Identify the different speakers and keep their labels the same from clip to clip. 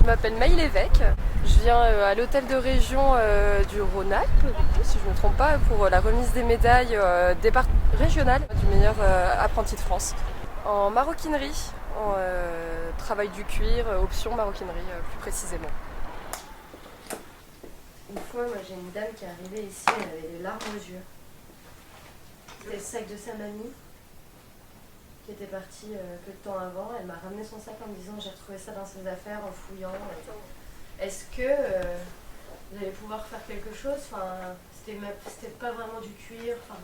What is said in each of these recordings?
Speaker 1: m'appelle Maï Lévesque. Je viens à l'hôtel de région du Rhône-Alpes, si je ne me trompe pas, pour la remise des médailles régionales du meilleur apprenti de France. En maroquinerie, en travail du cuir, option maroquinerie plus précisément.
Speaker 2: Une fois, moi, j'ai une dame qui est arrivée ici, elle avait des larmes aux yeux. C'était le sac de sa mamie, qui était partie peu de temps avant. Elle m'a ramené son sac en me disant j'ai retrouvé ça dans ses affaires en fouillant. Est-ce que vous allez pouvoir faire quelque chose? Enfin, c'était pas vraiment du cuir. Enfin,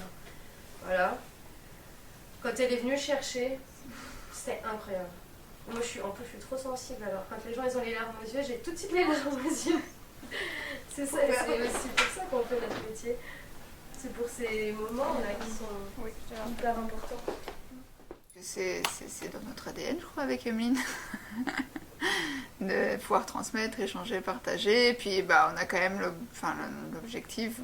Speaker 2: voilà. Quand elle est venue chercher, c'était incroyable. Moi, je suis trop sensible. Alors, quand les gens ils ont les larmes aux yeux, j'ai tout de suite les larmes aux yeux. C'est ça, c'est aussi pour ça qu'on fait notre métier. C'est pour ces moments là qui sont hyper importants.
Speaker 3: C'est dans notre ADN, je crois, avec Emeline. De pouvoir transmettre, échanger, partager. Et puis, on a quand même l'objectif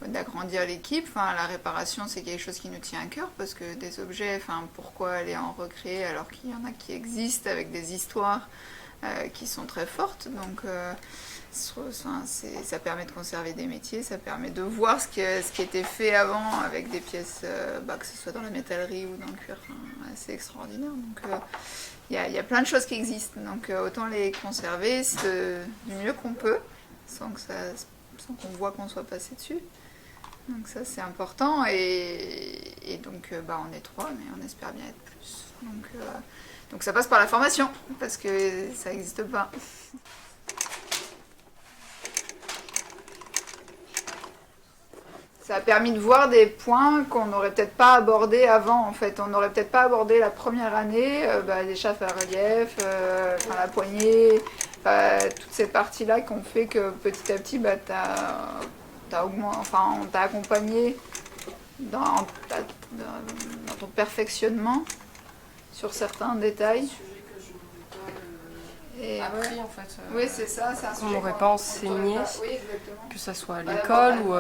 Speaker 3: d'agrandir l'équipe. La réparation, c'est quelque chose qui nous tient à cœur parce que des objets, pourquoi aller en recréer alors qu'il y en a qui existent avec des histoires qui sont très fortes. Donc, ça permet de conserver des métiers, ça permet de voir ce qui était fait avant avec des pièces, que ce soit dans la métallerie ou dans le cuir, c'est extraordinaire. Donc il y a plein de choses qui existent, donc autant les conserver du mieux qu'on peut, sans qu'on voit qu'on soit passé dessus. Donc ça c'est important et donc on est 3 mais on espère bien être plus. Donc ça passe par la formation parce que ça n'existe pas. Ça a permis de voir des points qu'on n'aurait peut-être pas abordés avant, en fait. On n'aurait peut-être pas abordé la première année, les chafes à relief, la poignée, toutes ces parties-là qui ont fait que petit à petit, on t'a accompagné dans ton perfectionnement sur certains détails.
Speaker 1: Et appris en fait.
Speaker 3: Oui, c'est ça.
Speaker 1: On m'aurait pas enseigné, que ça soit à l'école ou.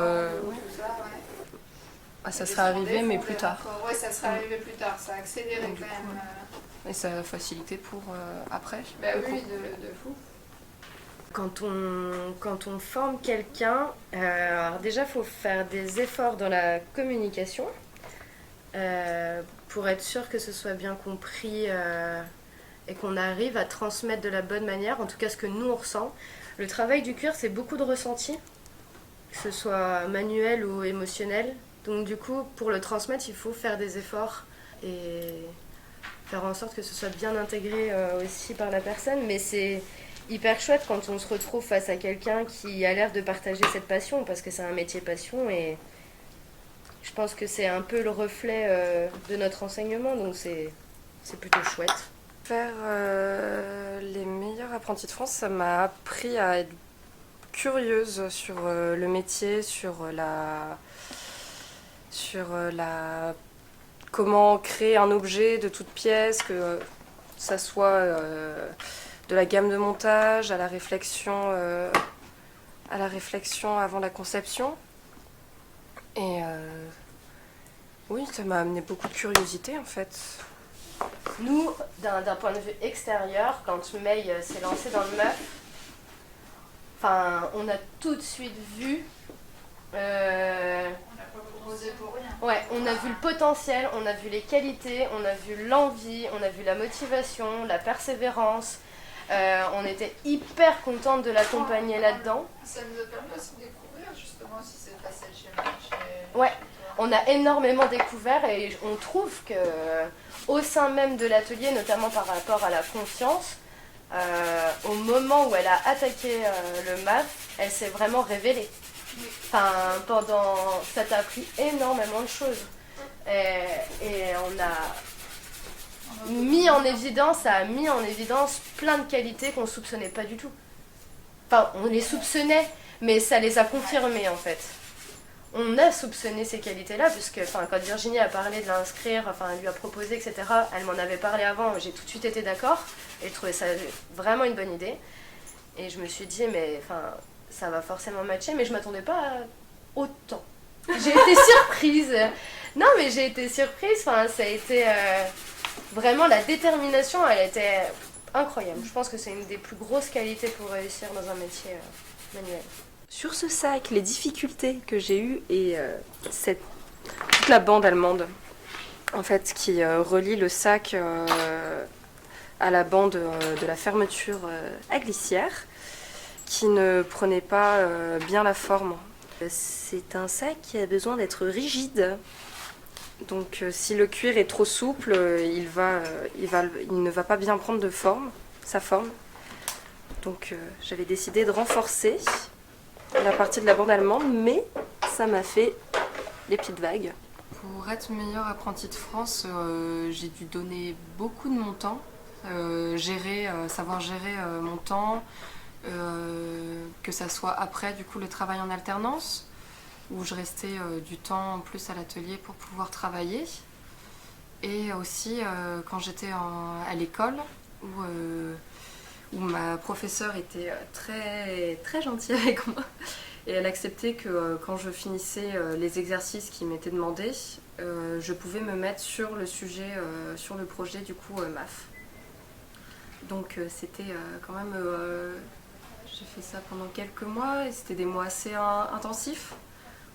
Speaker 1: Ça serait arrivé, mais plus tard.
Speaker 3: Oui, ça serait arrivé plus tard. Ça a accéléré quand même.
Speaker 1: Et ça a facilité pour après.
Speaker 3: Oui, de fou.
Speaker 2: Quand on forme quelqu'un, alors déjà, il faut faire des efforts dans la communication pour être sûr que ce soit bien compris. Et qu'on arrive à transmettre de la bonne manière, en tout cas ce que nous on ressent. Le travail du cuir, c'est beaucoup de ressenti, que ce soit manuel ou émotionnel. Donc du coup, pour le transmettre, il faut faire des efforts et faire en sorte que ce soit bien intégré aussi par la personne. Mais c'est hyper chouette quand on se retrouve face à quelqu'un qui a l'air de partager cette passion, parce que c'est un métier passion et je pense que c'est un peu le reflet de notre enseignement, donc c'est plutôt chouette.
Speaker 1: Faire les meilleurs apprentis de France, ça m'a appris à être curieuse sur le métier, sur comment créer un objet de toute pièce, que ça soit de la gamme de montage à la réflexion avant la conception. Et oui, ça m'a amené beaucoup de curiosité en fait.
Speaker 2: Nous, d'un point de vue extérieur, quand May s'est lancée dans le meuf, on a tout de suite vu.
Speaker 3: On n'a pas osé pour rien.
Speaker 2: Ouais, on a vu le potentiel, on a vu les qualités, on a vu l'envie, on a vu la motivation, la persévérance. On était hyper contente de l'accompagner là-dedans.
Speaker 3: Ça nous a permis aussi de découvrir justement si c'est facile chez moi.
Speaker 2: Ouais, on a énormément découvert et on trouve que au sein même de l'atelier, notamment par rapport à la confiance, au moment où elle a attaqué le MAF, elle s'est vraiment révélée. Ça t'a appris énormément de choses. Et ça a mis en évidence plein de qualités qu'on ne soupçonnait pas du tout. On les soupçonnait, mais ça les a confirmées en fait. On a soupçonné ces qualités-là, puisque quand Virginie a parlé de l'inscrire, elle lui a proposé, etc., elle m'en avait parlé avant, j'ai tout de suite été d'accord, et je trouvais ça vraiment une bonne idée. Et je me suis dit, ça va forcément matcher, mais je ne m'attendais pas à autant. J'ai été surprise. Non, mais j'ai été surprise, ça a été vraiment la détermination, elle était incroyable. Je pense que c'est une des plus grosses qualités pour réussir dans un métier manuel.
Speaker 1: Sur ce sac, les difficultés que j'ai eues et toute la bande allemande en fait, qui relie le sac à la bande de la fermeture à glissière, qui ne prenait pas bien la forme. C'est un sac qui a besoin d'être rigide. Donc si le cuir est trop souple, il ne va pas bien prendre de forme, sa forme. Donc j'avais décidé de renforcer la partie de la bande allemande, mais ça m'a fait des petites vagues. Pour être meilleure apprentie de France, j'ai dû donner beaucoup de mon temps, savoir gérer mon temps, que ça soit après du coup le travail en alternance, où je restais du temps en plus à l'atelier pour pouvoir travailler, et aussi quand j'étais à l'école, où ma professeure était très, très gentille avec moi, et elle acceptait que quand je finissais les exercices qui m'étaient demandés, je pouvais me mettre sur le sujet, sur le projet du coup MAF. Donc c'était quand même... j'ai fait ça pendant quelques mois, et c'était des mois assez intensifs,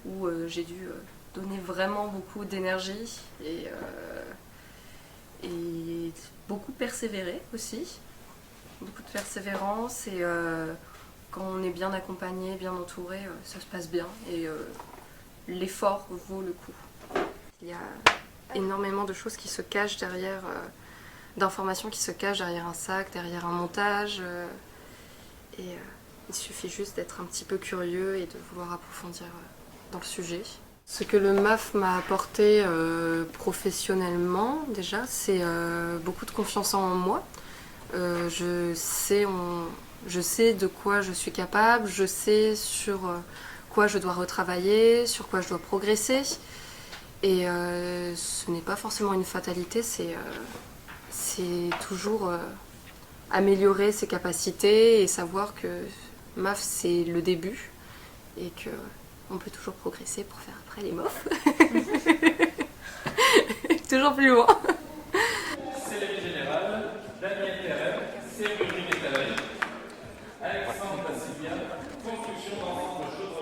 Speaker 1: où j'ai dû donner vraiment beaucoup d'énergie et beaucoup persévérer aussi. Beaucoup de persévérance, et quand on est bien accompagné, bien entouré, ça se passe bien, et l'effort vaut le coup. Il y a énormément de choses qui se cachent derrière, d'informations qui se cachent derrière un sac, derrière un montage, et il suffit juste d'être un petit peu curieux et de vouloir approfondir dans le sujet. Ce que le MAF m'a apporté professionnellement déjà, c'est beaucoup de confiance en moi. Je sais de quoi je suis capable, je sais sur quoi je dois retravailler, sur quoi je dois progresser. Et ce n'est pas forcément une fatalité, c'est toujours améliorer ses capacités et savoir que MAF c'est le début et qu'on peut toujours progresser pour faire après les MOF. Toujours plus loin.
Speaker 4: Céleri général, Daniel Terrel, serrurerie métallique, Alexandre Bassilien, construction d'ensemble de choses.